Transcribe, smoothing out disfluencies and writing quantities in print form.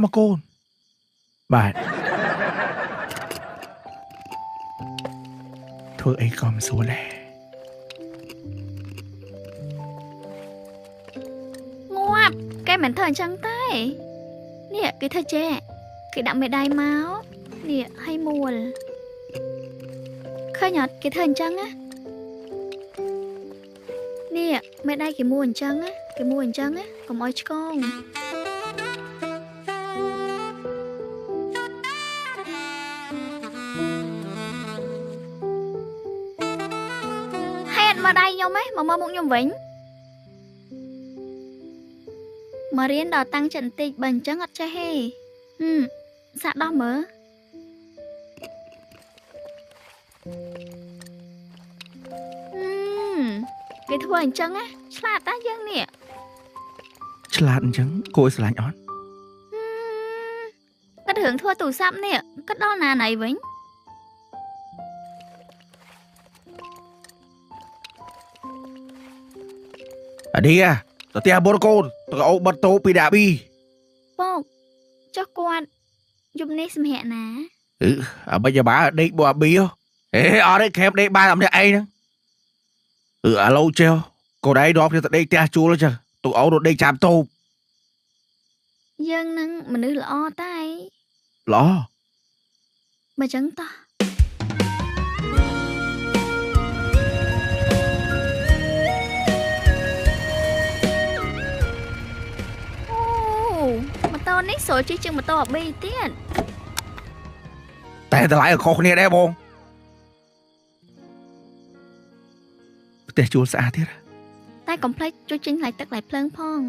មកកូនបាទធ្វើអីក៏មិនស្រួលដែរងាប់គេមិនធ្វើអញ្ចឹងទេនេះគេធ្វើចេះគេដាក់មេដៃមកនេះឲ្យមួលឃើញអត់គេធ្វើអញ្ចឹងណានេះមេដៃគេមួលអញ្ចឹងណាគេមួលអញ្ចឹងណាកុំឲ្យឆ្កងហេតុមកដៃខ្ញុំហ៎មកមើលមុខខ្ញុំវិញមករៀនដល់តាំងចិត្តបន្តិចបើអញ្ចឹងអត់ចេះទេសាក់ដោះមើលគេធ្វើអញ្ចឹងណាឆ្លាតតាយើងនេះឆ្លាតអញ្ចឹងគួរឲ្យស្រឡាញ់អត់គាត់រឿងធ្វើទូរស័ព្ទនេះគាត់ដល់ណាណៃវិញអាឌីទៅផ្ទះបុរកូនទៅអូបិទតោពីដាប៊ីពកចុះគាត់យប់នេះសម្រាប់ណាអាបិញបាដេកបអាប៊ីហេអត់ទេខេបដេកបានតែម្នាក់ឯងហ្នឹងឥឡូវចេះកូនឯងនាំគ្នាទៅដេកផ្ទះជួលចឹងទៅអូនទៅដេកចាំតូបយើងនឹងមនុស្សល្អតែល្អបើចឹងតោះម៉ូតូនេះស្រួលជិះជាងម៉ូតូអាប៊ីទៀតតែតម្លៃខុសគ្នាដែរបងផ្ទះជួលស្អាតទៀតតែកុំភ្លេចជួយចេញថ្លៃទឹកថ្លៃភ្លើងផង